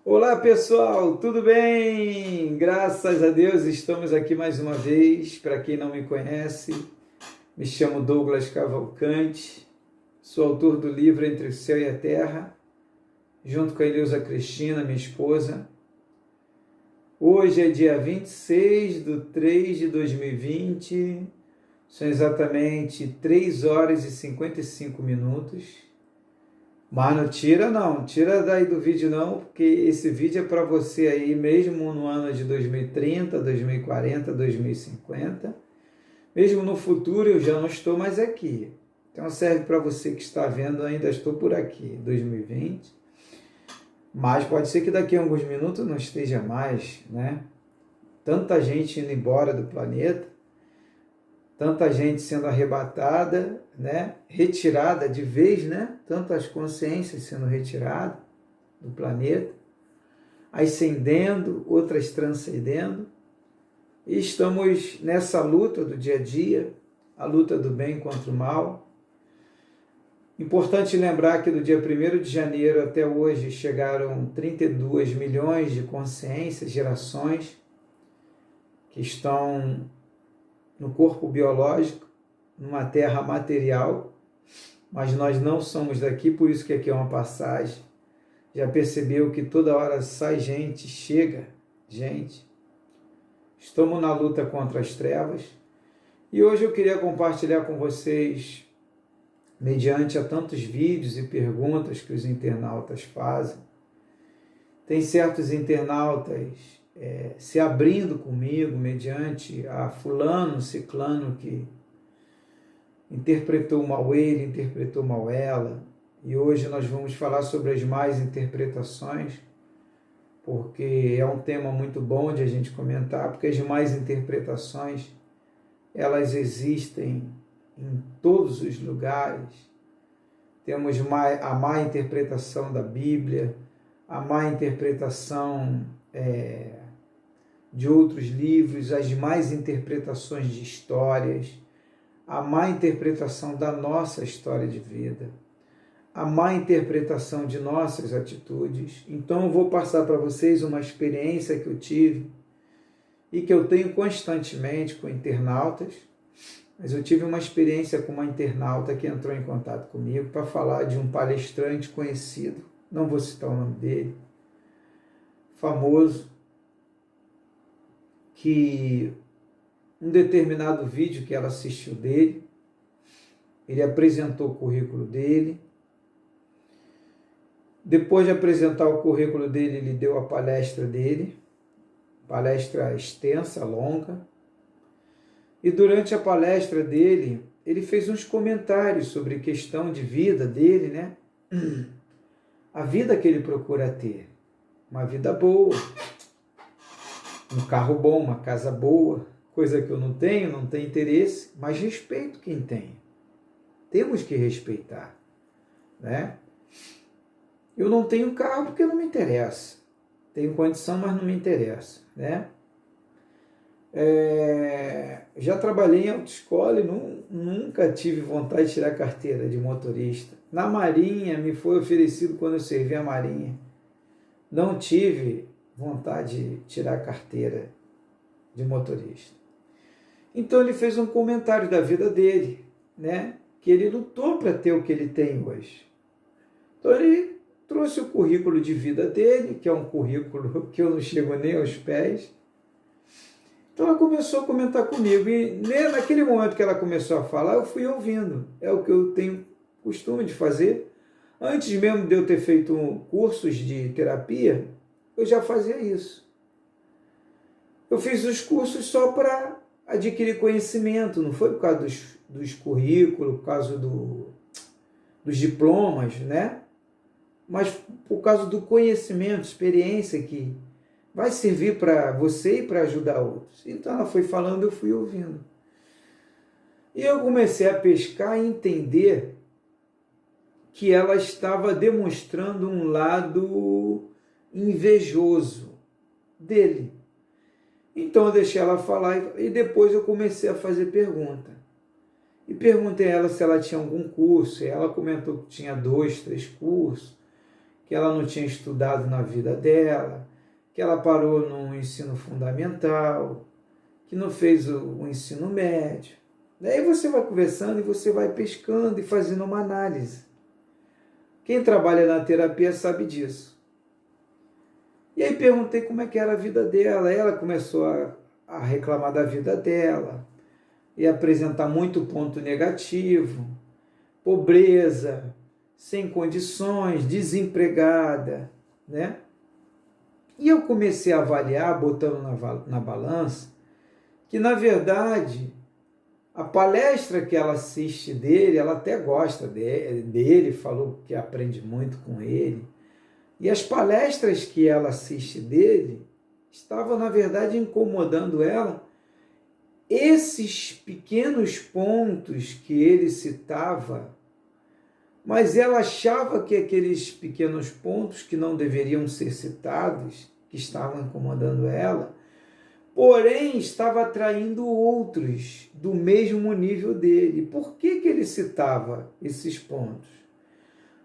Olá pessoal, tudo bem? Graças a Deus estamos aqui mais uma vez. Para quem não me conhece, me chamo Douglas Cavalcante, sou autor do livro Entre o Céu e a Terra, junto com a Eleusa Cristina, minha esposa. Hoje é dia 26/3/2020, são exatamente 3 horas e 55 minutos. Mas não tira daí do vídeo não, porque esse vídeo é para você aí mesmo no ano de 2030, 2040, 2050. Mesmo no futuro eu já não estou mais aqui. Então serve para você que está vendo, ainda estou por aqui, 2020. Mas pode ser que daqui a alguns minutos não esteja mais, né? Tanta gente indo embora do planeta, tanta gente sendo arrebatada, né? Retirada de vez, né? Tantas consciências sendo retiradas do planeta, ascendendo, outras transcendendo. E estamos nessa luta do dia a dia, a luta do bem contra o mal. Importante lembrar que do dia 1º de janeiro até hoje chegaram 32 milhões de consciências, gerações, que estão no corpo biológico, numa terra material, mas nós não somos daqui, por isso que aqui é uma passagem. Já percebeu que toda hora sai gente, chega gente. Estamos na luta contra as trevas. E hoje eu queria compartilhar com vocês, mediante a tantos vídeos e perguntas que os internautas fazem. Tem certos internautas se abrindo comigo, mediante a fulano, ciclano, que interpretou mal ele, interpretou mal ela. E hoje nós vamos falar sobre as más interpretações, porque é um tema muito bom de a gente comentar, porque as más interpretações, elas existem em todos os lugares. Temos a má interpretação da Bíblia, a má interpretação de outros livros, as más interpretações de histórias, a má interpretação da nossa história de vida, a má interpretação de nossas atitudes. Então eu vou passar para vocês uma experiência que eu tive e que eu tenho constantemente com internautas, mas eu tive uma experiência com uma internauta que entrou em contato comigo para falar de um palestrante conhecido, não vou citar o nome dele, famoso, que um determinado vídeo que ela assistiu dele, ele apresentou o currículo dele. Depois de apresentar o currículo dele, ele deu a palestra dele, palestra extensa, longa. E durante a palestra dele, ele fez uns comentários sobre questão de vida dele, né? A vida que ele procura ter, uma vida boa, um carro bom, uma casa boa, coisa que eu não tenho interesse, mas respeito quem tem. Temos que respeitar, né? Eu não tenho carro porque não me interessa. Tenho condição, mas não me interessa, né? Já trabalhei em autoescola e nunca tive vontade de tirar carteira de motorista. Na Marinha, me foi oferecido quando eu servi a Marinha. Não tive vontade de tirar carteira de motorista. Então ele fez um comentário da vida dele, né? Que ele lutou para ter o que ele tem hoje. Então ele trouxe o currículo de vida dele, que é um currículo que eu não chego nem aos pés. Então ela começou a comentar comigo, e naquele momento que ela começou a falar, eu fui ouvindo. É o que eu tenho costume de fazer. Antes mesmo de eu ter feito cursos de terapia, eu já fazia isso. Eu fiz os cursos só para adquirir conhecimento, não foi por causa dos currículos, por causa dos diplomas, né? Mas por causa do conhecimento, experiência que vai servir para você e para ajudar outros. Então ela foi falando, eu fui ouvindo. E eu comecei a pescar e entender que ela estava demonstrando um lado invejoso dele. Então eu deixei ela falar e depois eu comecei a fazer pergunta. E perguntei a ela se ela tinha algum curso, e ela comentou que tinha 2, 3 cursos, que ela não tinha estudado na vida dela, que ela parou no ensino fundamental, que não fez o ensino médio. Daí você vai conversando e você vai pescando e fazendo uma análise. Quem trabalha na terapia sabe disso. E aí perguntei como é que era a vida dela. Ela começou a reclamar da vida dela e apresentar muito ponto negativo, pobreza, sem condições, desempregada, né? E eu comecei a avaliar, botando na balança, que na verdade a palestra que ela assiste dele, ela até gosta dele, falou que aprende muito com ele. E as palestras que ela assiste dele estavam, na verdade, incomodando ela. Esses pequenos pontos que ele citava, mas ela achava que aqueles pequenos pontos que não deveriam ser citados, que estavam incomodando ela, porém estava atraindo outros do mesmo nível dele. Por que ele citava esses pontos?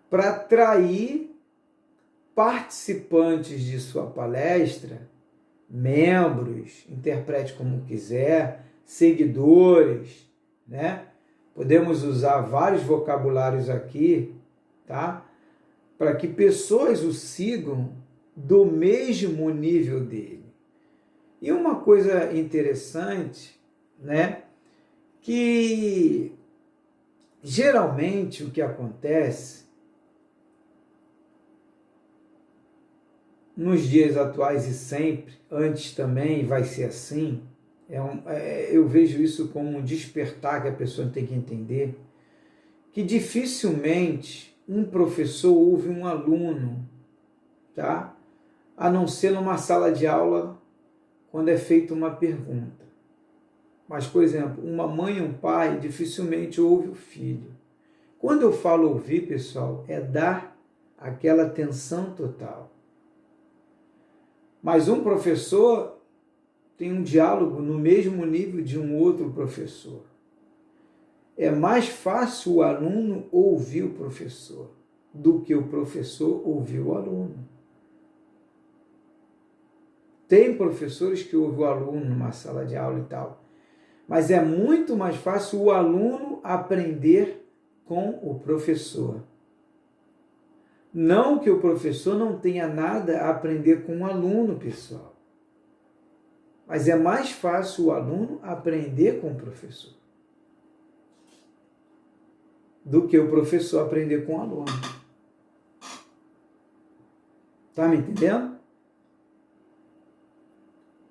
Para atrair participantes de sua palestra, membros, interprete como quiser, seguidores, né? Podemos usar vários vocabulários aqui, tá? Para que pessoas o sigam do mesmo nível dele. E uma coisa interessante, né? Que geralmente o que acontece nos dias atuais e sempre, antes também vai ser assim, eu vejo isso como um despertar que a pessoa tem que entender, que dificilmente um professor ouve um aluno, tá? A não ser numa sala de aula, quando é feita uma pergunta. Mas, por exemplo, uma mãe e um pai dificilmente ouve o filho. Quando eu falo ouvir, pessoal, é dar aquela atenção total. Mas um professor tem um diálogo no mesmo nível de um outro professor. É mais fácil o aluno ouvir o professor do que o professor ouvir o aluno. Tem professores que ouvem o aluno numa sala de aula e tal, mas é muito mais fácil o aluno aprender com o professor. Não que o professor não tenha nada a aprender com o aluno, pessoal. Mas é mais fácil o aluno aprender com o professor do que o professor aprender com o aluno. Tá me entendendo?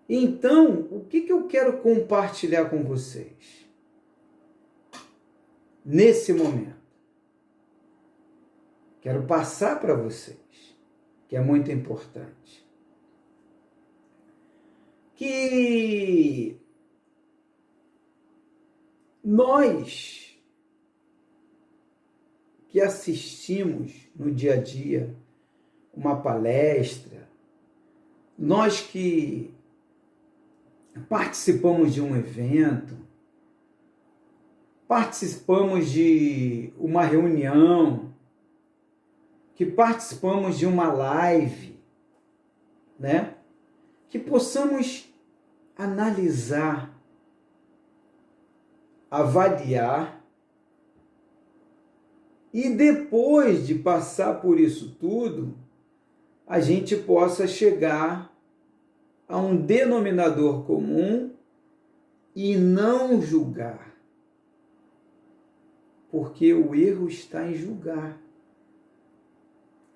Então, o que eu quero compartilhar com vocês nesse momento? Quero passar para vocês, que é muito importante, que nós que assistimos no dia a dia uma palestra, nós que participamos de um evento, participamos de uma reunião, que participamos de uma live, né? Que possamos analisar, avaliar e depois de passar por isso tudo, a gente possa chegar a um denominador comum e não julgar. Porque o erro está em julgar.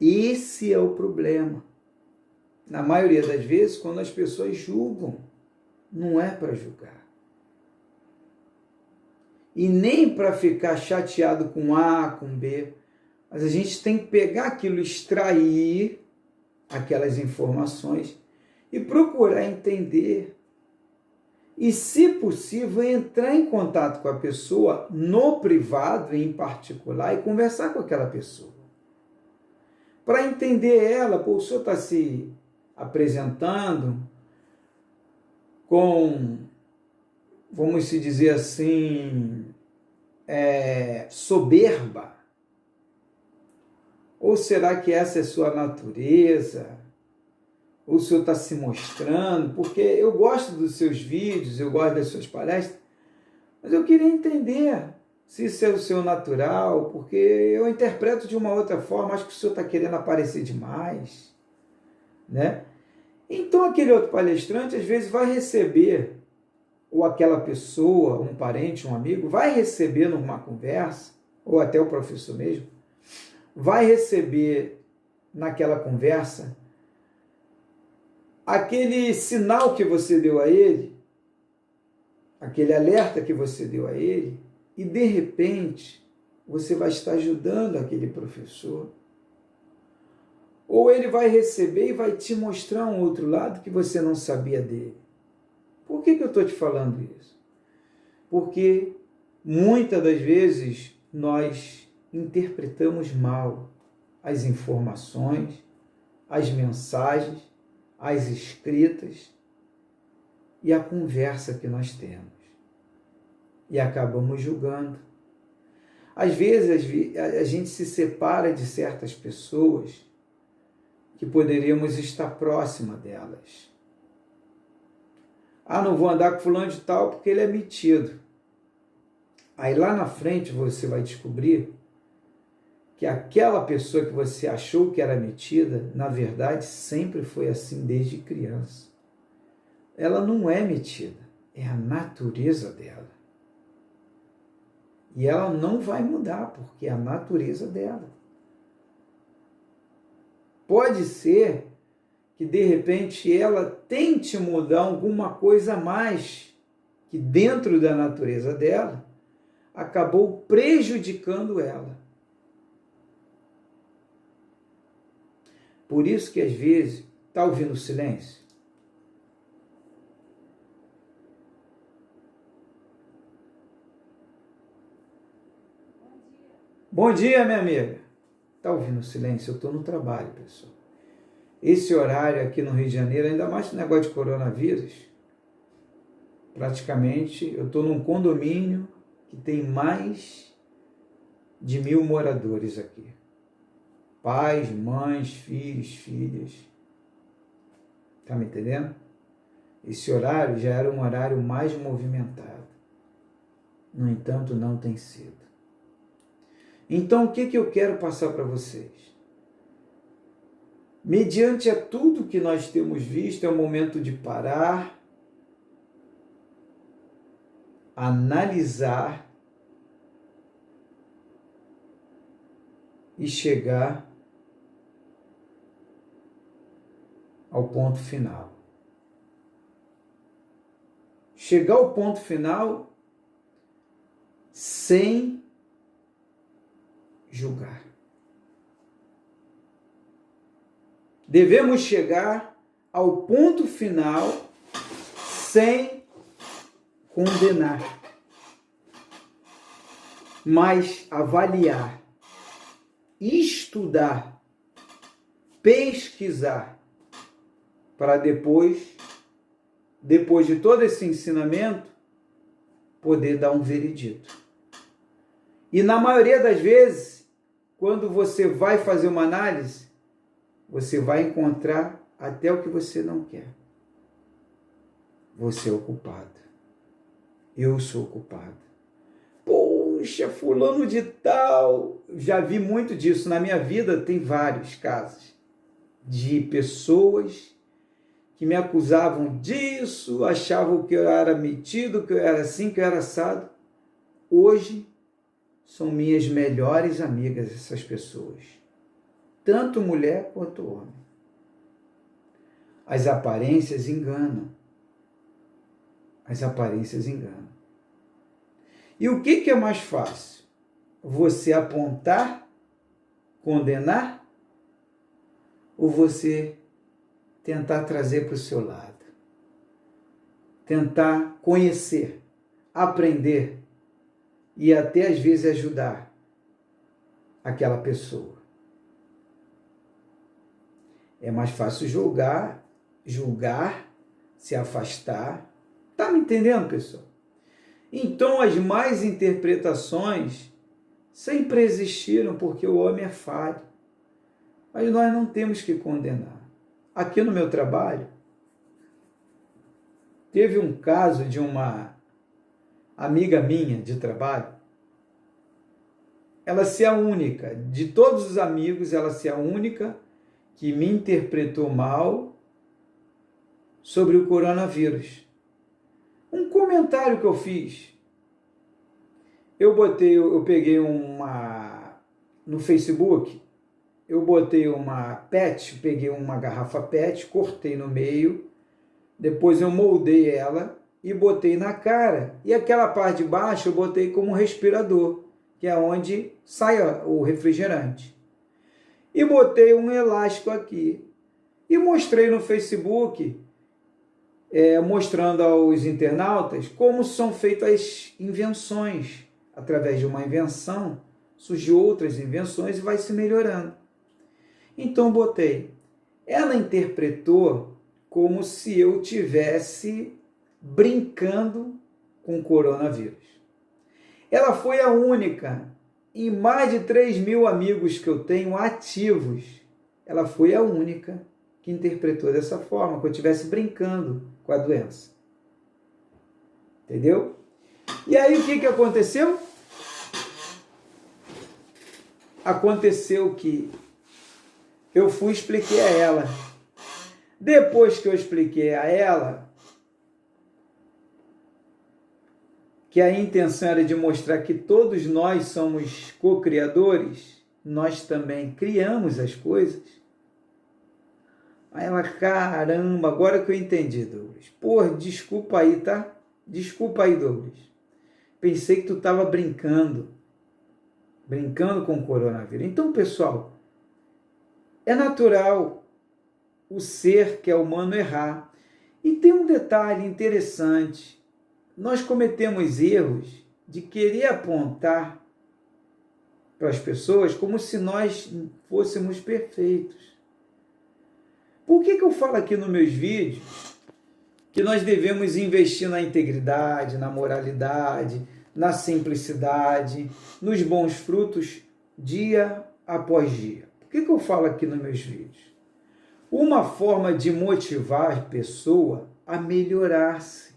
Esse é o problema. Na maioria das vezes, quando as pessoas julgam, não é para julgar. E nem para ficar chateado com A, com B. Mas a gente tem que pegar aquilo, extrair aquelas informações e procurar entender. E, se possível, entrar em contato com a pessoa no privado, em particular, e conversar com aquela pessoa. Para entender ela, o senhor está se apresentando com, vamos se dizer assim, soberba. Ou será que essa é sua natureza? Ou o senhor está se mostrando? Porque eu gosto dos seus vídeos, eu gosto das suas palestras, mas eu queria entender se isso é o seu natural, porque eu interpreto de uma outra forma, acho que o senhor está querendo aparecer demais, né? Então aquele outro palestrante às vezes vai receber, ou aquela pessoa, um parente, um amigo, vai receber numa conversa, ou até o professor mesmo, vai receber naquela conversa aquele sinal que você deu a ele, aquele alerta que você deu a ele, e de repente você vai estar ajudando aquele professor. Ou ele vai receber e vai te mostrar um outro lado que você não sabia dele. Por que eu estou te falando isso? Porque muitas das vezes nós interpretamos mal as informações, as mensagens, as escritas e a conversa que nós temos. E acabamos julgando. Às vezes a gente se separa de certas pessoas que poderíamos estar próxima delas. Ah, não vou andar com fulano de tal porque ele é metido. Aí lá na frente você vai descobrir que aquela pessoa que você achou que era metida, na verdade sempre foi assim desde criança. Ela não é metida, é a natureza dela. E ela não vai mudar, porque é a natureza dela. Pode ser que de repente ela tente mudar alguma coisa a mais que dentro da natureza dela acabou prejudicando ela. Por isso que às vezes, está ouvindo o silêncio? Bom dia, minha amiga. Está ouvindo o silêncio? Eu estou no trabalho, pessoal. Esse horário aqui no Rio de Janeiro, ainda mais com o negócio de coronavírus, praticamente eu estou num condomínio que tem mais de 1.000 moradores aqui. Pais, mães, filhos, filhas. Tá me entendendo? Esse horário já era um horário mais movimentado. No entanto, não tem sido. Então, o que eu quero passar para vocês? Mediante a tudo que nós temos visto, é o momento de parar, analisar e chegar ao ponto final. Chegar ao ponto final sem julgar. Devemos chegar ao ponto final sem condenar, mas avaliar, estudar, pesquisar, para depois de todo esse ensinamento, poder dar um veredito. E na maioria das vezes, quando você vai fazer uma análise, você vai encontrar até o que você não quer. Você é o culpado. Eu sou o culpado. Poxa, fulano de tal. Já vi muito disso. Na minha vida tem vários casos de pessoas que me acusavam disso, achavam que eu era metido, que eu era assim, que eu era assado. Hoje são minhas melhores amigas essas pessoas. Tanto mulher quanto homem. As aparências enganam. As aparências enganam. E o que é mais fácil? Você apontar, condenar, ou você tentar trazer para o seu lado? Tentar conhecer, aprender e até às vezes ajudar aquela pessoa. É mais fácil julgar, se afastar. Tá me entendendo, pessoal? Então, as más interpretações sempre existiram, porque o homem é falho. Mas nós não temos que condenar. Aqui no meu trabalho, teve um caso de uma amiga minha de trabalho, ela ser a única, de todos os amigos, ela ser a única que me interpretou mal sobre o coronavírus. Um comentário que eu fiz, eu peguei no Facebook, eu botei uma PET, peguei uma garrafa PET, cortei no meio, depois eu moldei ela e botei na cara. E aquela parte de baixo eu botei como respirador, que é onde sai o refrigerante. E botei um elástico aqui. E mostrei no Facebook, mostrando aos internautas como são feitas as invenções. Através de uma invenção, surgem outras invenções e vai se melhorando. Então botei. Ela interpretou como se eu tivesse brincando com o coronavírus. Ela foi a única, em mais de 3.000 amigos que eu tenho ativos, ela foi a única que interpretou dessa forma, que eu estivesse brincando com a doença. Entendeu? E aí o que aconteceu? Aconteceu que eu fui e expliquei a ela. Depois que eu expliquei a ela que a intenção era de mostrar que todos nós somos co-criadores, nós também criamos as coisas. Aí ela, caramba, agora que eu entendi, Douglas. Pô, desculpa aí, tá? Desculpa aí, Douglas. Pensei que tu estava brincando com o coronavírus. Então, pessoal, é natural o ser que é humano errar. E tem um detalhe interessante. Nós cometemos erros de querer apontar para as pessoas como se nós fôssemos perfeitos. Por que eu falo aqui nos meus vídeos que nós devemos investir na integridade, na moralidade, na simplicidade, nos bons frutos dia após dia? Por que eu falo aqui nos meus vídeos? Uma forma de motivar a pessoa a melhorar-se,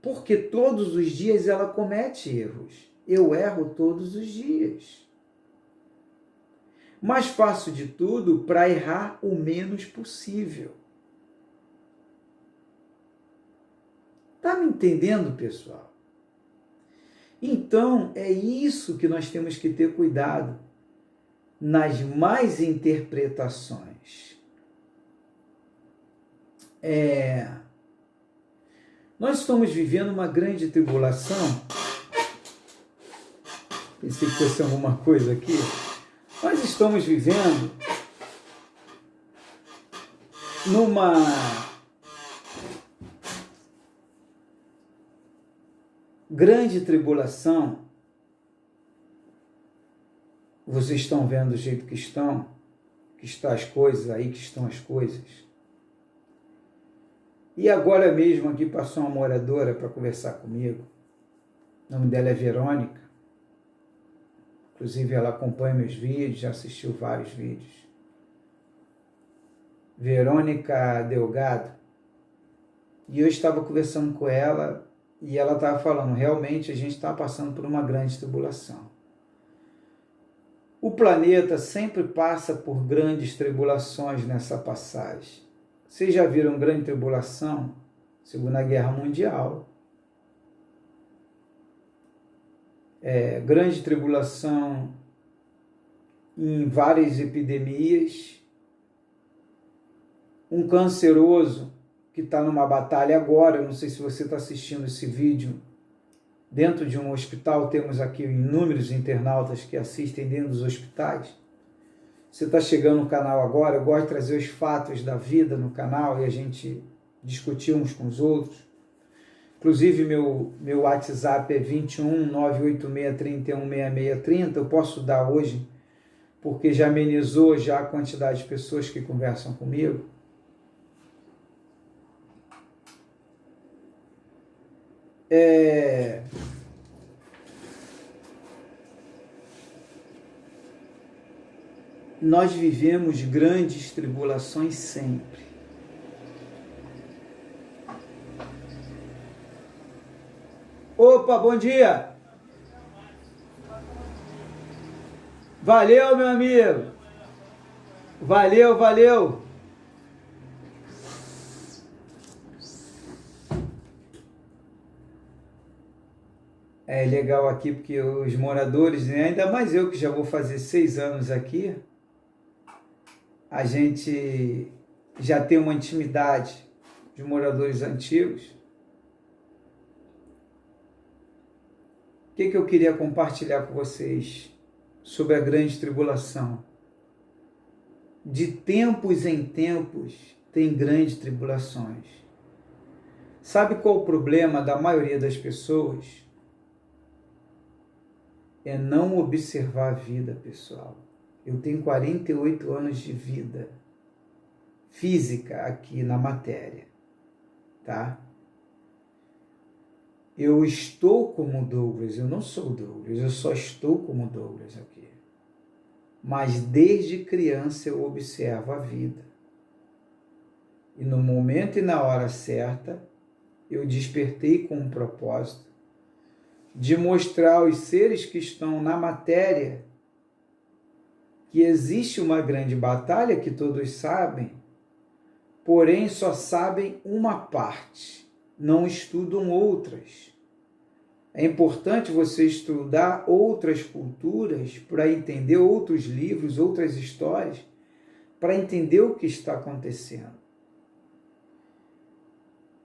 porque todos os dias ela comete erros. Eu erro todos os dias. Mas faço de tudo para errar o menos possível. Está me entendendo, pessoal? Então, é isso que nós temos que ter cuidado nas más interpretações. Nós estamos vivendo uma grande tribulação. Pensei que fosse alguma coisa aqui. Nós estamos vivendo numa grande tribulação. Vocês estão vendo do jeito que estão as coisas, aí que estão as coisas. E agora mesmo aqui passou uma moradora para conversar comigo. O nome dela é Verônica. Inclusive ela acompanha meus vídeos, já assistiu vários vídeos. Verônica Delgado. E eu estava conversando com ela e ela estava falando, realmente a gente está passando por uma grande tribulação. O planeta sempre passa por grandes tribulações nessa passagem. Vocês já viram grande tribulação? Segunda Guerra Mundial. Grande tribulação em várias epidemias. Um canceroso que está numa batalha agora, eu não sei se você está assistindo esse vídeo, dentro de um hospital, temos aqui inúmeros internautas que assistem dentro dos hospitais. Você está chegando no canal agora, eu gosto de trazer os fatos da vida no canal e a gente discutir uns com os outros. Inclusive, meu WhatsApp é 21 986 31 6630. Eu posso dar hoje, porque já amenizou já a quantidade de pessoas que conversam comigo. nós vivemos grandes tribulações sempre. Opa, bom dia! Valeu, meu amigo! Valeu, valeu! É legal aqui porque os moradores, né, ainda mais eu que já vou fazer 6 anos aqui, a gente já tem uma intimidade de moradores antigos. O que eu queria compartilhar com vocês sobre a grande tribulação? De tempos em tempos tem grandes tribulações. Sabe qual o problema da maioria das pessoas? É não observar a vida, pessoal. Eu tenho 48 anos de vida física aqui na matéria, tá? Eu estou como Douglas, eu não sou Douglas, eu só estou como Douglas aqui. Mas desde criança eu observo a vida. E no momento e na hora certa, eu despertei com um propósito de mostrar aos seres que estão na matéria que existe uma grande batalha que todos sabem, porém só sabem uma parte, não estudam outras. É importante você estudar outras culturas para entender outros livros, outras histórias, para entender o que está acontecendo.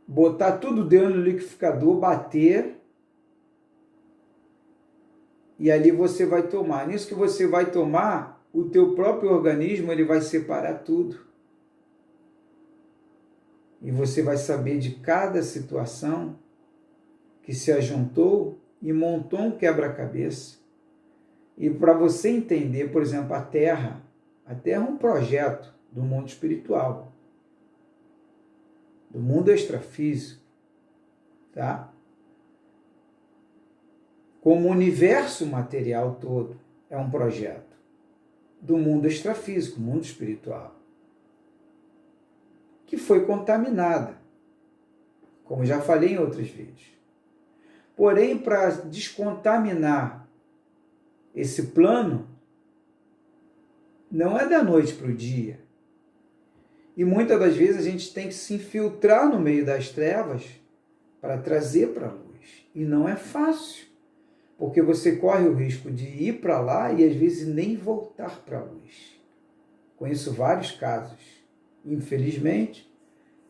Botar tudo dentro do liquidificador, bater, e ali você vai tomar. Nisso que você vai tomar, o teu próprio organismo ele vai separar tudo. E você vai saber de cada situação que se ajuntou e montou um quebra-cabeça. E para você entender, por exemplo, a Terra é um projeto do mundo espiritual, do mundo extrafísico, tá? Como o universo material todo é um projeto do mundo extrafísico, mundo espiritual, que foi contaminada, como já falei em outros vídeos. Porém, para descontaminar esse plano, não é da noite para o dia. E muitas das vezes a gente tem que se infiltrar no meio das trevas para trazer para a luz. E não é fácil, porque você corre o risco de ir para lá e às vezes nem voltar para a luz. Conheço vários casos, infelizmente,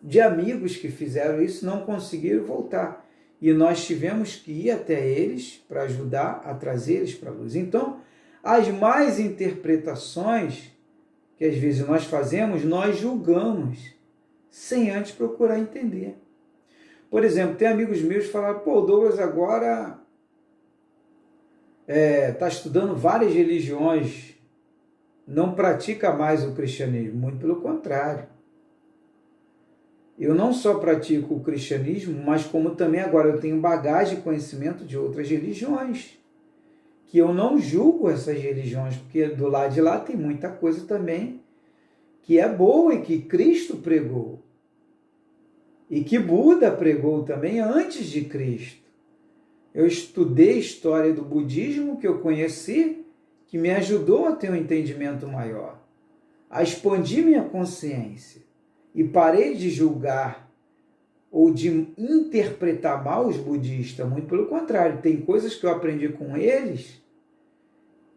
de amigos que fizeram isso e não conseguiram voltar. E nós tivemos que ir até eles para ajudar a trazer eles para a luz. Então, as más interpretações que às vezes nós fazemos, nós julgamos, sem antes procurar entender. Por exemplo, tem amigos meus que falaram, pô, o Douglas agora está estudando várias religiões, não pratica mais o cristianismo, muito pelo contrário. Eu não só pratico o cristianismo, mas como também agora eu tenho bagagem e conhecimento de outras religiões, que eu não julgo essas religiões, porque do lado de lá tem muita coisa também que é boa e que Cristo pregou, e que Buda pregou também antes de Cristo. Eu estudei a história do budismo que eu conheci, que me ajudou a ter um entendimento maior, a expandir minha consciência. E parei de julgar ou de interpretar mal os budistas, muito pelo contrário, tem coisas que eu aprendi com eles,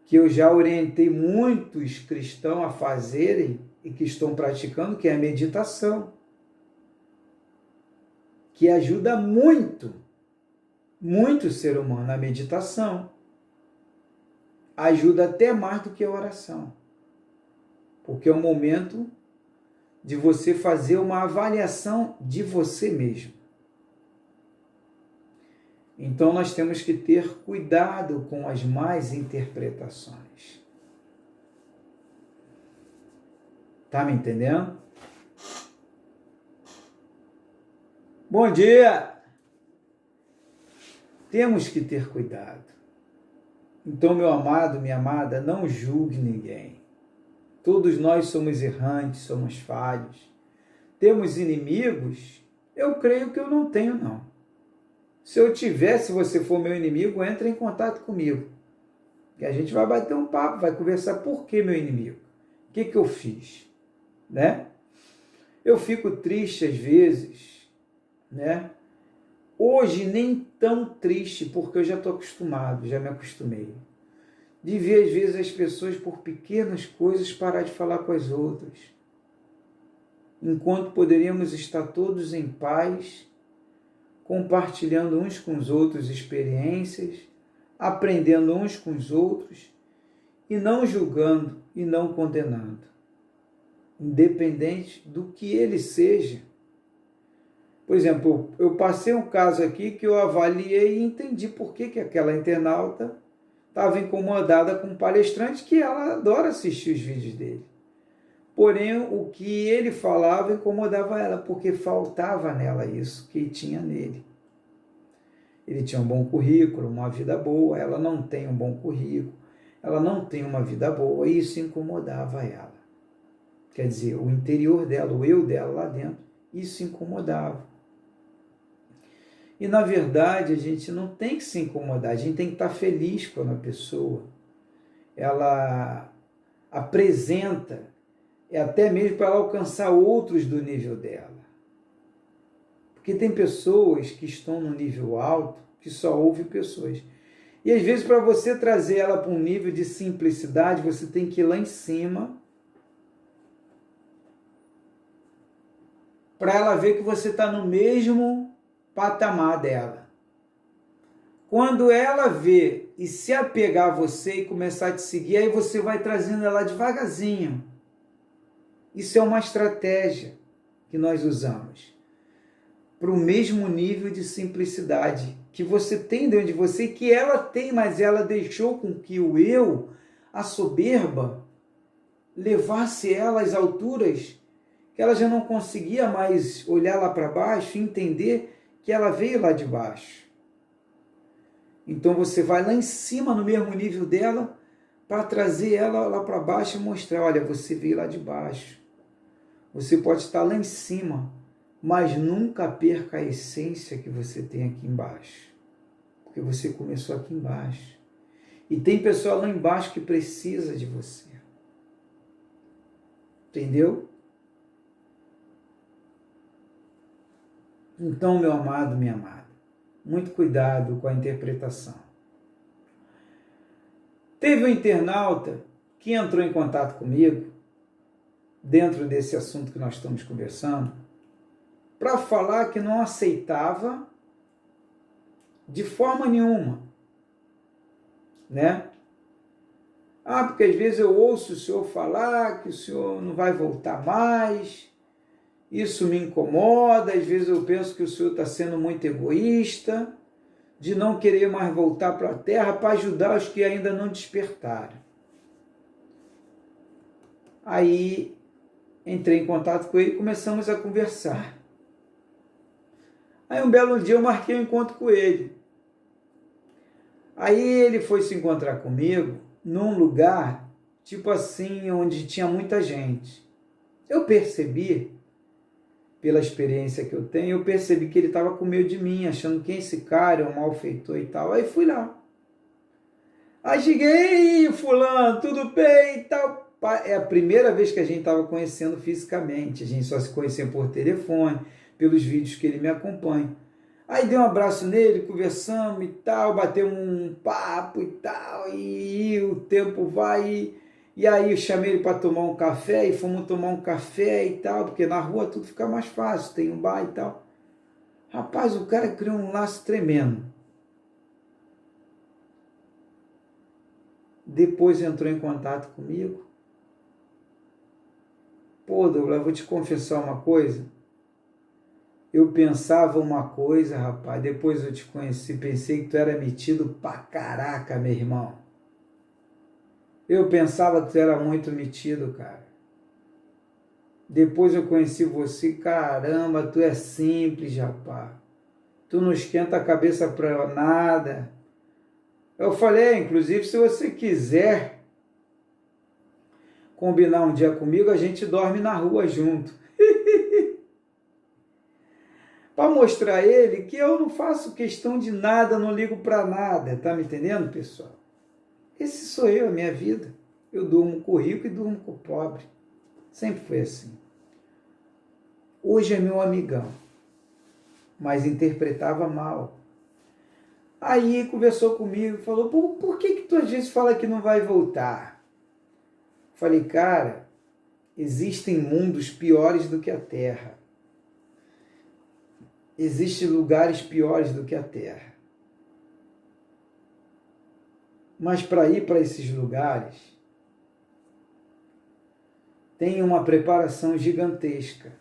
que eu já orientei muitos cristãos a fazerem e que estão praticando, que é a meditação, que ajuda muito o ser humano, a meditação. Ajuda até mais do que a oração, porque é um momento de você fazer uma avaliação de você mesmo. Então nós temos que ter cuidado com as más interpretações. Tá me entendendo? Bom dia! Temos que ter cuidado. Então, meu amado, minha amada, não julgue ninguém. Todos nós somos errantes, somos falhos. Temos inimigos? Eu creio que eu não tenho, não. Se eu tiver, se você for meu inimigo, entre em contato comigo. E a gente vai bater um papo, vai conversar por que meu inimigo. O que eu fiz? Né? Eu fico triste às vezes, né? Hoje nem tão triste, porque eu já estou acostumado, já me acostumei. De ver às vezes as pessoas por pequenas coisas parar de falar com as outras. Enquanto poderíamos estar todos em paz, compartilhando uns com os outros experiências, aprendendo uns com os outros e não julgando e não condenando, independente do que ele seja. Por exemplo, eu passei um caso aqui que eu avaliei e entendi por que aquela internauta estava incomodada com um palestrante que ela adora assistir os vídeos dele. Porém, o que ele falava incomodava ela, porque faltava nela isso que tinha nele. Ele tinha um bom currículo, uma vida boa, ela não tem um bom currículo, ela não tem uma vida boa, e isso incomodava ela. Quer dizer, o interior dela, o eu dela lá dentro, isso incomodava. E, na verdade, a gente não tem que se incomodar, a gente tem que estar feliz quando a pessoa, ela apresenta, até mesmo para ela alcançar outros do nível dela. Porque tem pessoas que estão no nível alto, que só ouvem pessoas. E, às vezes, para você trazer ela para um nível de simplicidade, você tem que ir lá em cima, para ela ver que você está no mesmo patamar dela. Quando ela vê e se apegar a você e começar a te seguir, aí você vai trazendo ela devagarzinho. Isso é uma estratégia que nós usamos para o mesmo nível de simplicidade que você tem dentro de você e que ela tem, mas ela deixou com que o eu, a soberba, levasse ela às alturas que ela já não conseguia mais olhar lá para baixo e entender que ela veio lá de baixo. Então você vai lá em cima, no mesmo nível dela, para trazer ela lá para baixo e mostrar, olha, você veio lá de baixo. Você pode estar lá em cima, mas nunca perca a essência que você tem aqui embaixo. Porque você começou aqui embaixo. E tem pessoa lá embaixo que precisa de você. Entendeu? Então, meu amado, minha amada, muito cuidado com a interpretação. Teve um internauta que entrou em contato comigo, dentro desse assunto que nós estamos conversando, para falar que não aceitava de forma nenhuma, né? Porque às vezes eu ouço o senhor falar que o senhor não vai voltar mais, isso me incomoda, às vezes eu penso que o senhor está sendo muito egoísta, de não querer mais voltar para a Terra para ajudar os que ainda não despertaram. Aí entrei em contato com ele e começamos a conversar. Aí um belo dia eu marquei um encontro com ele. Aí ele foi se encontrar comigo num lugar, tipo assim, onde tinha muita gente. Eu percebi, pela experiência que eu tenho, eu percebi que ele estava com medo de mim, achando que esse cara é um malfeitor e tal. Aí fui lá. Aí cheguei, fulano, tudo bem e tal. É a primeira vez que a gente estava conhecendo fisicamente. A gente só se conhecia por telefone, pelos vídeos que ele me acompanha. Aí dei um abraço nele, conversamos e tal, bateu um papo e tal, e o tempo vai. E aí eu chamei ele para tomar um café, e fomos tomar um café e tal, porque na rua tudo fica mais fácil, tem um bar e tal. Rapaz, o cara criou um laço tremendo. Depois entrou em contato comigo. Pô, Douglas, eu vou te confessar uma coisa. Eu pensava uma coisa, rapaz, depois eu te conheci, pensei que tu era metido pra caraca, meu irmão. Eu pensava que tu era muito metido, cara. Depois eu conheci você, caramba, tu é simples, rapaz. Tu não esquenta a cabeça pra nada. Eu falei, inclusive, se você quiser, combinar um dia comigo, a gente dorme na rua junto. Para mostrar a ele que eu não faço questão de nada, não ligo para nada. Tá me entendendo, pessoal? Esse sou eu, a minha vida. Eu durmo com o rico e durmo com o pobre. Sempre foi assim. Hoje é meu amigão, mas interpretava mal. Aí conversou comigo e falou, por que tu às vezes fala que não vai voltar? Falei, cara, existem mundos piores do que a Terra. Existem lugares piores do que a Terra. Mas para ir para esses lugares, tem uma preparação gigantesca.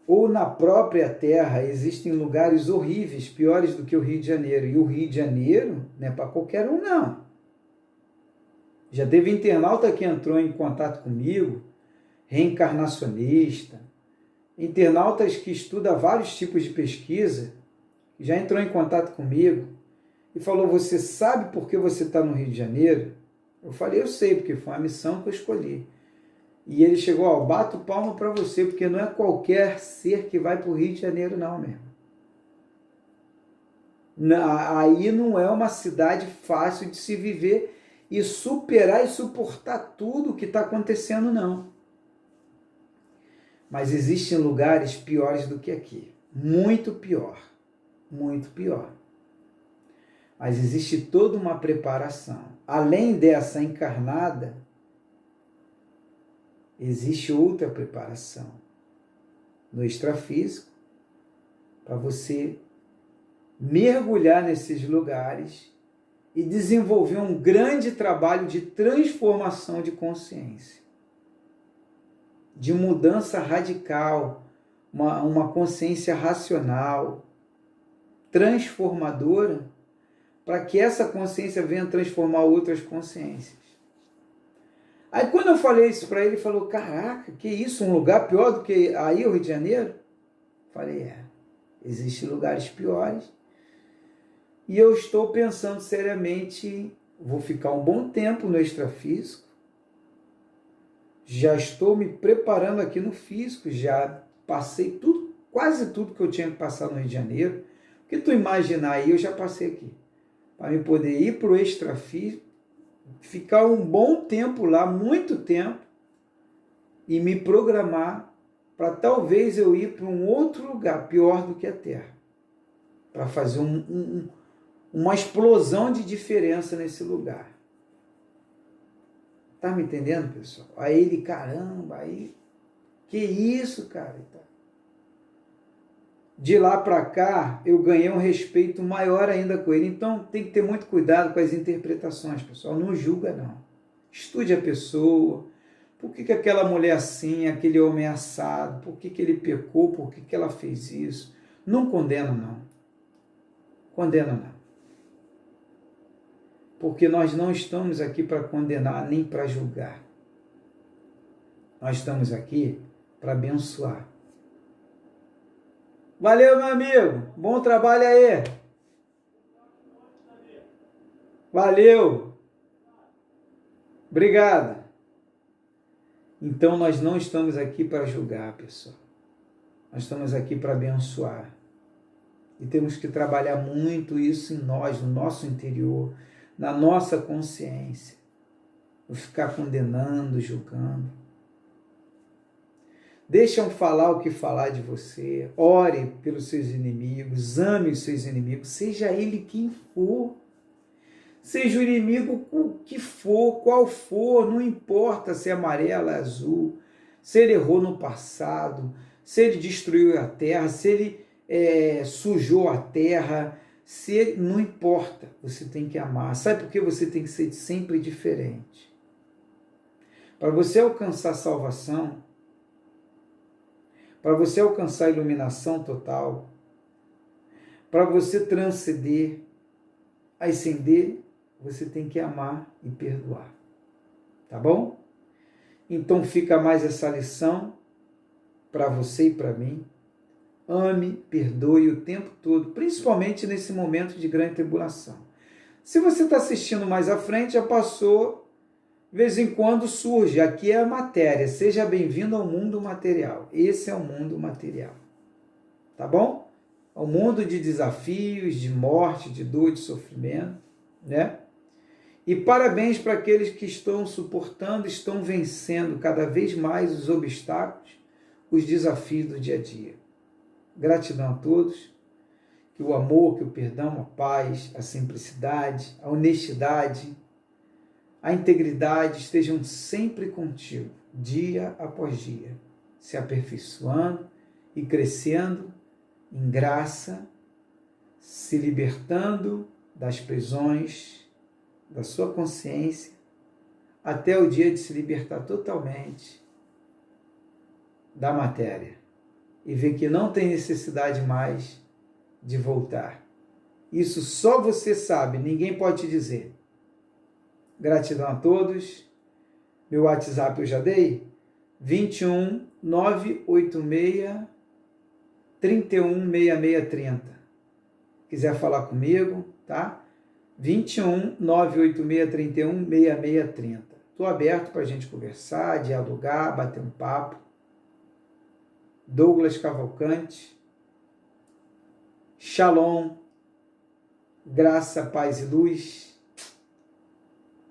Ou na própria Terra existem lugares horríveis, piores do que o Rio de Janeiro. E o Rio de Janeiro não é para qualquer um, não. Já teve internauta que entrou em contato comigo, reencarnacionista, internautas que estudam vários tipos de pesquisa, já entrou em contato comigo e falou, você sabe por que você está no Rio de Janeiro? Eu falei, eu sei, porque foi uma missão que eu escolhi. E ele chegou, ó, bato palma para você, porque não é qualquer ser que vai para o Rio de Janeiro, não, mesmo. Aí não é uma cidade fácil de se viver e superar e suportar tudo o que está acontecendo, não. Mas existem lugares piores do que aqui. Muito pior. Muito pior. Mas existe toda uma preparação. Além dessa encarnada, existe outra preparação no extrafísico para você mergulhar nesses lugares e desenvolver um grande trabalho de transformação de consciência, de mudança radical, uma consciência racional, transformadora, para que essa consciência venha transformar outras consciências. Aí quando eu falei isso para ele, ele falou, caraca, que isso, um lugar pior do que aí o Rio de Janeiro? Falei, existem lugares piores. E eu estou pensando seriamente, vou ficar um bom tempo no extrafísico, já estou me preparando aqui no físico, já passei tudo, quase tudo que eu tinha que passar no Rio de Janeiro. O que tu imaginar aí, eu já passei aqui. Para me poder ir para o extrafísico, ficar um bom tempo lá, muito tempo, e me programar para talvez eu ir para um outro lugar, pior do que a Terra, para fazer uma explosão de diferença nesse lugar. Tá me entendendo, pessoal? Aí ele, caramba, aí, que isso, cara? De lá para cá, eu ganhei um respeito maior ainda com ele. Então, tem que ter muito cuidado com as interpretações, pessoal. Não julga, não. Estude a pessoa. Por que aquela mulher assim, aquele homem assado? Por que ele pecou? Por que ela fez isso? Não condena, não. Condena, não. Porque nós não estamos aqui para condenar, nem para julgar. Nós estamos aqui para abençoar. Valeu, meu amigo. Bom trabalho aí. Valeu. Obrigado. Então, nós não estamos aqui para julgar, pessoal. Nós estamos aqui para abençoar. E temos que trabalhar muito isso em nós, no nosso interior, na nossa consciência. Não ficar condenando, julgando. Deixam falar o que falar de você. Ore pelos seus inimigos. Ame os seus inimigos. Seja ele quem for. Seja o inimigo o que for, qual for. Não importa se é amarelo, azul. Se ele errou no passado. Se ele destruiu a terra. Se ele sujou a terra. Se ele, não importa. Você tem que amar. Sabe por que você tem que ser sempre diferente? Para você alcançar a salvação, para você alcançar a iluminação total, para você transcender, ascender, você tem que amar e perdoar. Tá bom? Então fica mais essa lição para você e para mim. Ame, perdoe o tempo todo, principalmente nesse momento de grande tribulação. Se você está assistindo mais à frente, já passou De vez em quando surge, aqui é a matéria, seja bem-vindo ao mundo material. Esse é o mundo material. Tá bom? É um mundo de desafios, de morte, de dor, de sofrimento, né? E parabéns para aqueles que estão suportando, estão vencendo cada vez mais os obstáculos, os desafios do dia a dia. Gratidão a todos, que o amor, que o perdão, a paz, a simplicidade, a honestidade, a integridade estejam sempre contigo, dia após dia, se aperfeiçoando e crescendo em graça, se libertando das prisões da sua consciência, até o dia de se libertar totalmente da matéria e ver que não tem necessidade mais de voltar. Isso só você sabe, ninguém pode te dizer. Gratidão a todos. Meu WhatsApp eu já dei, 21 986 31 6630. Quiser falar comigo, tá? 21 986 31 6630. Estou aberto para a gente conversar, dialogar, bater um papo. Douglas Cavalcante. Shalom. Graça, paz e luz.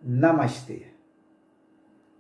Namastê.